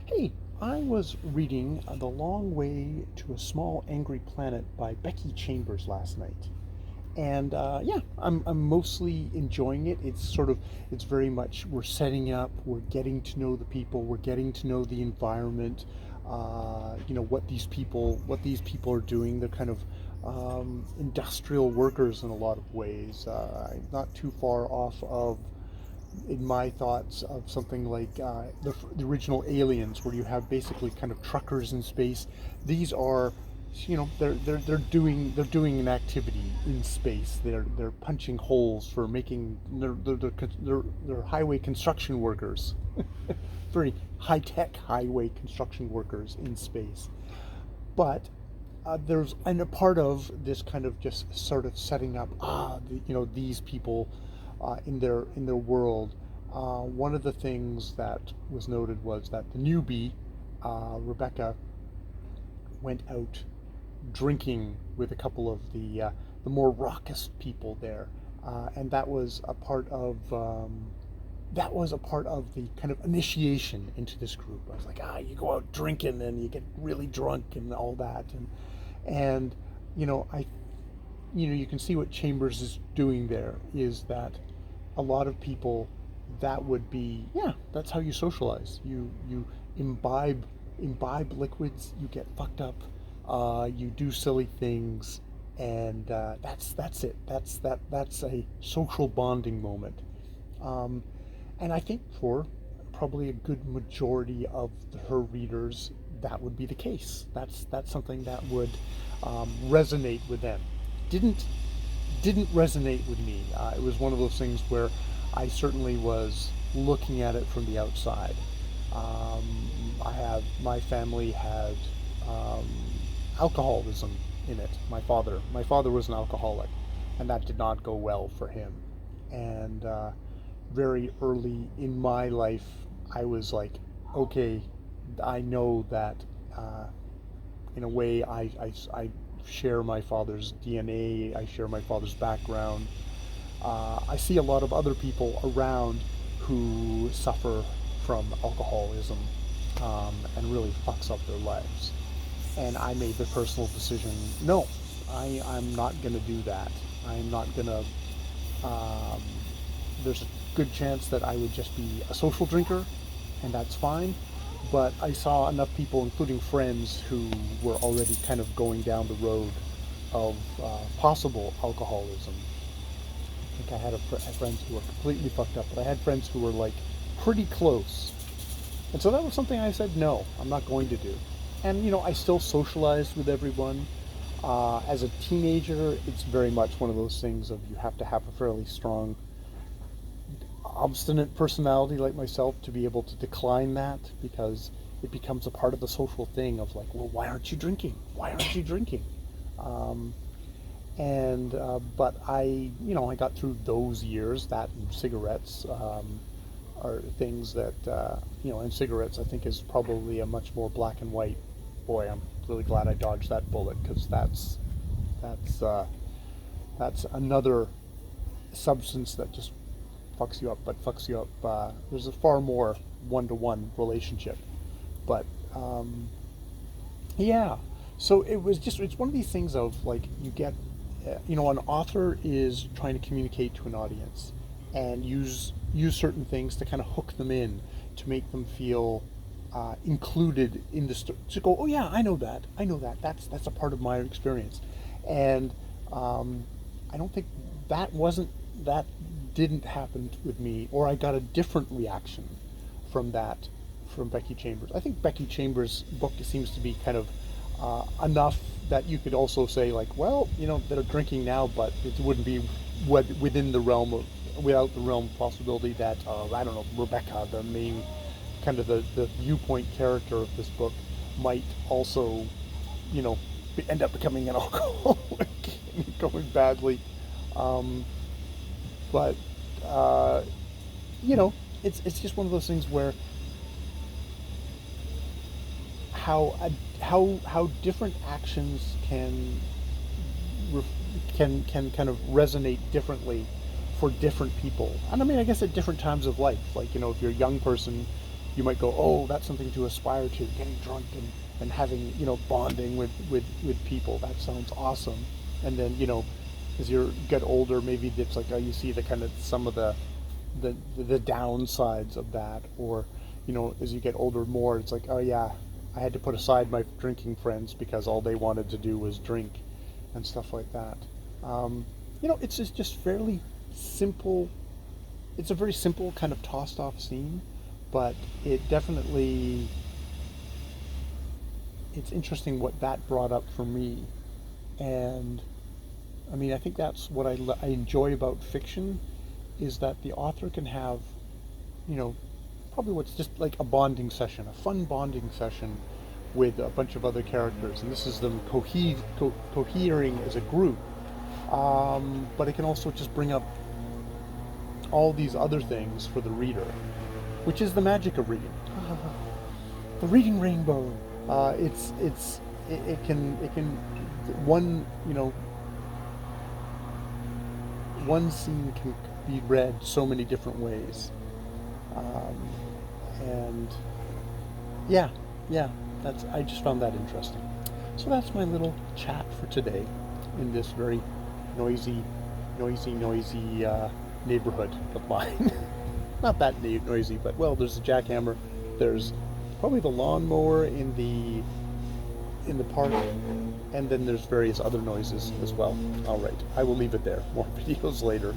Hey, I was reading The Long Way to a Small Angry Planet by Becky Chambers last night. And yeah, I'm mostly enjoying it. It's very much, we're setting up, we're getting to know the people, we're getting to know the environment, what these people are doing. They're kind of industrial workers in a lot of ways. Not too far off of in my thoughts of something like the original Aliens, where you have basically kind of truckers in space. These are, they're doing an activity in space. They're punching holes for making they're highway construction workers, very high tech highway construction workers in space. But there's and a part of this kind of just sort of setting up these people in their world. One of the things that was noted was that the newbie, Rebecca, went out drinking with a couple of the more raucous people there, and that was a part of the kind of initiation into this group. I was like, you go out drinking and you get really drunk and all that, and you know, I, you can see what Chambers is doing there is that a lot of people, that would be, yeah, that's how you socialize. You imbibe imbibe liquids, you get fucked up, you do silly things, and that's it. That's a social bonding moment. Um, and I think for probably a good majority of her readers, that would be the case. That's something that would resonate with them. Didn't didn't resonate with me. It was one of those things where I certainly was looking at it from the outside. My family had um, alcoholism in it. My father was an alcoholic, and that did not go well for him. And very early in my life, I was like, okay, I know that in a way I share my father's DNA, I share my father's background. I see a lot of other people around who suffer from alcoholism, and really fucks up their lives. And I made the personal decision, no, I'm not going to do that. I'm not going to. Um, there's a good chance that I would just be a social drinker, and that's fine. But I saw enough people, including friends, who were already kind of going down the road of possible alcoholism. I think I had friends who were completely fucked up, but I had friends who were like pretty close. And so that was something I said, no, I'm not going to do. And, I still socialized with everyone. As a teenager, it's very much one of those things of you have to have a fairly strong, obstinate personality like myself to be able to decline that, because it becomes a part of the social thing of like, well, why aren't you drinking? Why aren't you drinking? Um, and but I got through those years. That and cigarettes are things that and cigarettes I think is probably a much more black and white. Boy, I'm really glad I dodged that bullet, because that's that's another substance that just fucks you up, but fucks you up. There's a far more one-to-one relationship, but yeah. So it's one of these things of like, you get, an author is trying to communicate to an audience and use certain things to kind of hook them in, to make them feel included in the story. To go, oh yeah, I know that. That's a part of my experience, and I don't think that didn't happen with me, or I got a different reaction from that from Becky Chambers. I think Becky Chambers' book seems to be kind of enough that you could also say like, well, they're drinking now, but it wouldn't be within the realm of without the realm of possibility that I don't know, Rebecca, the main kind of the viewpoint character of this book, might also, end up becoming an alcoholic and going badly. Um, but uh, you know, it's just one of those things where how different actions can kind of resonate differently for different people. And I mean, I guess at different times of life. Like, if you're a young person, you might go, oh, that's something to aspire to, getting drunk and having, bonding with people. That sounds awesome. And then, as you get older, maybe it's like, you see the kind of some of the downsides of that, or as you get older more, it's like, oh yeah, I had to put aside my drinking friends because all they wanted to do was drink and stuff like that. It's just fairly simple. It's a very simple kind of tossed off scene, but it definitely, it's interesting what that brought up for me. And I mean, I think that's what I enjoy about fiction, is that the author can have, you know, probably what's just like a bonding session, a fun bonding session with a bunch of other characters, and this is them cohering as a group. But it can also just bring up all these other things for the reader, which is the magic of reading. The reading rainbow. It can one one scene can be read so many different ways, and yeah, I just found that interesting. So that's my little chat for today in this very noisy neighborhood of mine. Not that noisy, but well, there's a jackhammer. There's probably the lawnmower in the park, and then there's various other noises as well. All right, I will leave it there. More videos later.